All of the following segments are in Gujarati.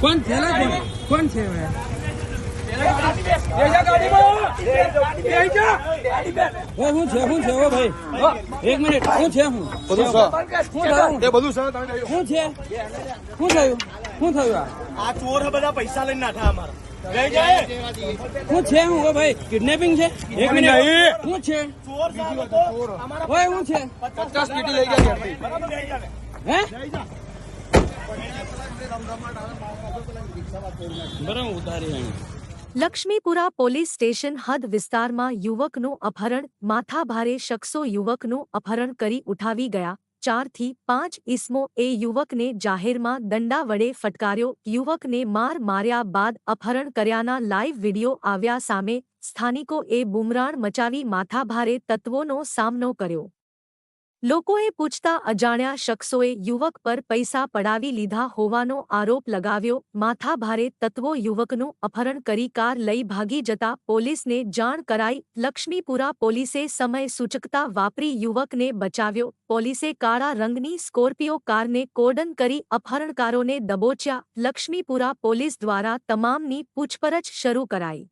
कौन थेला कौन छे भाई હું છે ઓ ભાઈ 1 મિનિટ હું છે હું બધું એ બધું શું છે શું થયું આ ચોર બધા પૈસા લઈને નાઠા અમારા શું છે હું ઓ ભાઈ કિડનેપિંગ છે 1 મિનિટ શું છે ચોર અમારા ઓય હું છે 50 પેટી લઈ ગયા ઘરથી હે બરાબર ઉતારી લક્ષ્મીપુરા પોલીસ સ્ટેશન હદ વિસ્તારમાં યુવકનું અપહરણ માથાભારે શખ્સો યુવકનું અપહરણ કરી ઉઠાવી ગયા 4 થી 5 ઇસમો એ યુવકને જાહેરમાં દંડા વડે ફટકાર્યો યુવકને માર્યા બાદ અપહરણ કર્યાના લાઈવ વિડિયો આવ્યા સામે સ્થાનિકોએ બુમરાણ મચાવી માથાભારે તત્વોનો સામનો કર્યો લોકોએ પૂછતા અજાણ્યા શખ્સોએ યુવક પર પૈસા પડાવી લીધા હોવાનો આરોપ લગાવ્યો માથાભારે તત્વો યુવકનું અપહરણ કરી કાર લઈ ભાગી જતા પોલીસને જાણ કરાઈ લક્ષ્મીપુરા પોલીસે સમય સૂચકતા વાપરી યુવકને બચાવ્યો પોલીસે કાળા રંગની સ્કોર્પિયો કારને કોર્ડન કરી અપહરણકારોને દબોચ્યા લક્ષ્મીપુરા પોલીસ દ્વારા તમામની પૂછપરછ શરૂ કરાઈ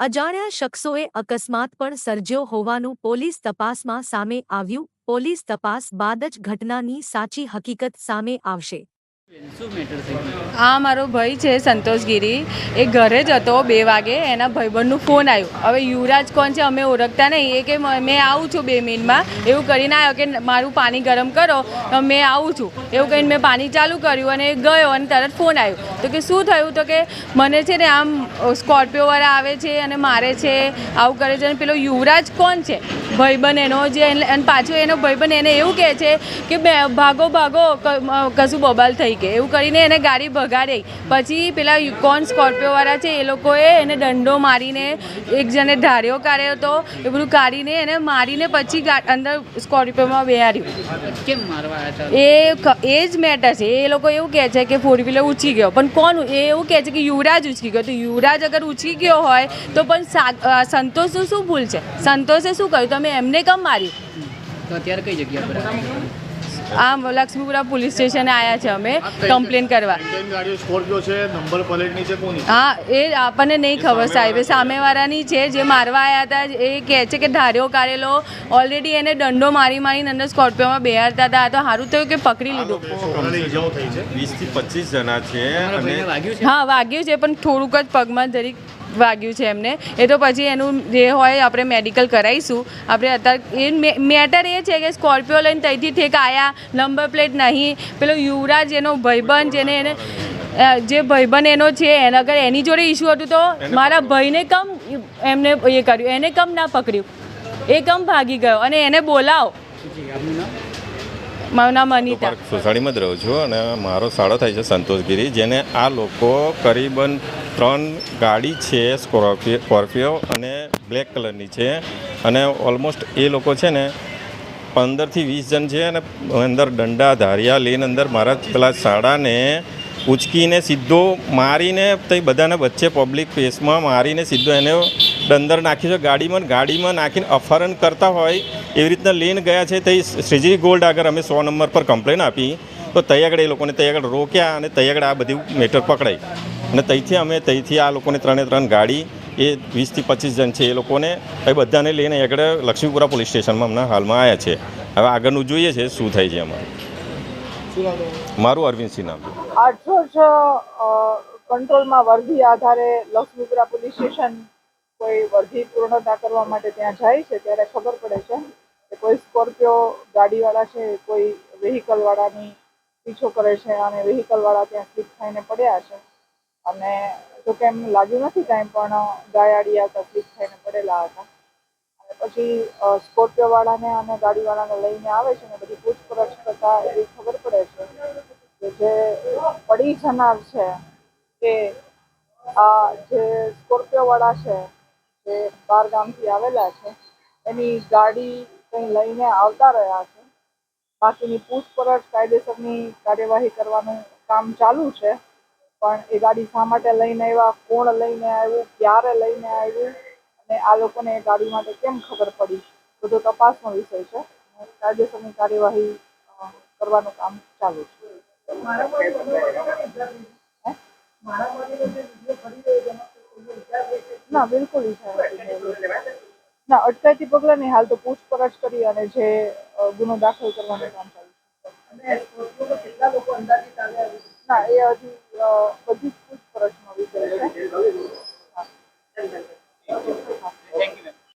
અજાણ્યા શખ્સોએ અકસ્માત પણ સર્જ્યો હોવાનું પોલીસ તપાસમાં સામે આવ્યું પોલીસ તપાસ બાદ જ ઘટનાની સાચી હકીકત સામે આવશે આ મારો ભાઈ છે સંતોષગીરી એ ઘરે જ હતો 2 વાગે એના ભાઈબંધનું ફોન આવ્યો હવે યુવરાજ કોણ છે અમે ઓળખતા નહીં એ કે મેં આવું છું 2 મિનિટમાં એવું કરીને આવ્યો કે મારું પાણી ગરમ કરો તો મેં આવું છું એવું કહીને મેં પાણી ચાલુ કર્યું અને ગયો અને તરત ફોન આવ્યો તો કે શું થયું તો કે મને છે ને આમ સ્કોર્પિયોવાળા આવે છે અને મારે છે આવું કરે છે અને પેલો યુવરાજ કોણ છે ભાઈબંધ એનો જે અને પાછો એનો ભાઈબંધ એને એવું કહે છે કે ભાગો કશું બબાલ થઈ કે એવું કરીને એને ગાડી ભગાડી પછી પેલા કોણ સ્કોર્પિયોવાળા છે એ લોકોએ એને દંડો મારીને એક જણે ધાર્યો કાઢ્યો હતો એ બધું કાઢીને એને મારીને પછી અંદર સ્કોર્પિયોમાં બેહાર્યું કેમ મારવા આવ્યા એ જ મેટર છે એ લોકો એવું કહે છે કે 4 વ્હીલર ઉચકી ગયો પણ કોણ એ એવું કહે છે કે યુવરાજ ઉચકી ગયો તો યુવરાજ અગર ઉચકી ગયો હોય તો પણ સંતોષનું શું ભૂલ છે સંતોષે શું કર્યું તમે એમને કેમ માર્યું તો અત્યારે કઈ જગ્યા પર આમ લક્ષ્મીપુરા પોલીસ સ્ટેશને આવ્યા છે અમે કમ્પ્લેન કરવા સ્કોર્પિયો છે નંબર પ્લેટની છે કોની હા એ આપણને નહીં ખબર સાહેબ સામેવાળાની છે જે મારવા આવ્યા હતા એ કહે છે કે ધાર્યો કાઢેલો ઓલરેડી એને દંડો મારીને અંદર સ્કોર્પિયોમાં બેહારતા હતા તો સારું થયું કે પકડી લીધું 20 થી 25 જણા છે અને હા વાગ્યું છે પણ થોડુંક જ પગમાં જરીક વાગ્યું છે એમને એ તો પછી એનું જે હોય આપણે મેડિકલ કરાવીશું આપણે અત્યારે એ મેટર એ છે કે સ્કોર્પિયો લઈને ત્યાંથી ઠેક આવ્યા નંબર પ્લેટ નહીં પેલો યુવરાજ એનો ભાઈબંધ જેને એને જે ભાઈબંધ એનો છે એને અગર એની જોડે ઇસ્યુ હતું તો મારા ભાઈને કમ એમને એ કર્યું એને કમ ના પકડ્યું એ કમ ભાગી ગયો અને એને બોલાવો મારું નામ અનિતા સોસાયટીમાં જ રહું છું અને મારો સાળો થાય છે સંતોષગીરી જેને આ લોકો કરીબન 3 ગાડી છે સ્કોર્પિયો અને બ્લેક કલરની છે અને ઓલમોસ્ટ એ લોકો છે ને 15 થી 20 જણ છે અને અંદર દંડા ધારિયા લઈને અંદર મારા પેલા સાડાને ઉચકીને સીધો મારીને તે બધાને વચ્ચે પબ્લિક ફેસમાં મારીને સીધો એને અંદર નાખ્યું છે ગાડીમાં નાખીને અપહરણ કરતા હોય એવી રીતના લઈને ગયા છે તે શ્રીજી ગોલ્ડ આગળ અમે 100 નંબર પર કમ્પ્લેન આપી તો તઈ આગળ એ લોકોને તઈ આગળ રોક્યા અને તઈ આગળ આ બધી મેટર પકડાઈ અને તઈથી આ લોકોને 3 ગાડી એ 20 થી 25 જણ છે એ લોકોને એ બધાને લઈને આગળ લક્ષ્મીપુરા પોલીસ સ્ટેશનમાં હમણાં હાલમાં આવ્યા છે હવે આગળનું જોઈએ છે શું થાય છે અમારું મારું અરવિંદસિંહ નામ 806 કંટ્રોલમાં વર્ધી આધારે લક્ષ્મીપુરા પોલીસ સ્ટેશન કોઈ વર્ધી પૂર્ણતા કરવા માટે ત્યાં જાય છે ત્યારે ખબર પડે છે કે કોઈ સ્કોર્પિયો ગાડીવાળા છે કોઈ વેહિકલવાળાની પીછો કરે છે અને વેહિકલવાળા ત્યાં સ્લીપ થઈને પડ્યા છે અને જો કે એમને લાગ્યું નથી કાંઈ પણ ગાયાડી આવતા સ્લીપ થઈને પડેલા હતા અને પછી સ્કોર્પિયોવાળાને અને ગાડીવાળાને લઈને આવે છે અને બધી પૂછપરછ કરતાં એવી ખબર પડે છે કે જે પડી જનાર છે કે આ જે સ્કોર્પિયોવાળા છે જે બહાર ગામથી આવેલા છે એની ગાડી કંઈ લઈને આવતા રહ્યા છે બાકીની પૂછપરછ કાયદેસરની કાર્યવાહી કરવાનું કામ ચાલુ છે પણ એ ગાડી શા માટે લઈને આવ્યા કોણ લઈને આવ્યું ક્યારે લઈને આવ્યું અને આ લોકોને એ ગાડી માટે કેમ ખબર પડી બધો તપાસનો વિષય છે કાયદેસરની કાર્યવાહી કરવાનું કામ ચાલુ છે ના બિલકુલ ના, અટકાયતી પગલાં નહીં, હાલ તો પૂછપરછ કરી અને જે ગુનો દાખલ કરવાનું કામ ચાલુ છે. ના, એ હજી બધી જ પૂછપરછનો વિષય છે.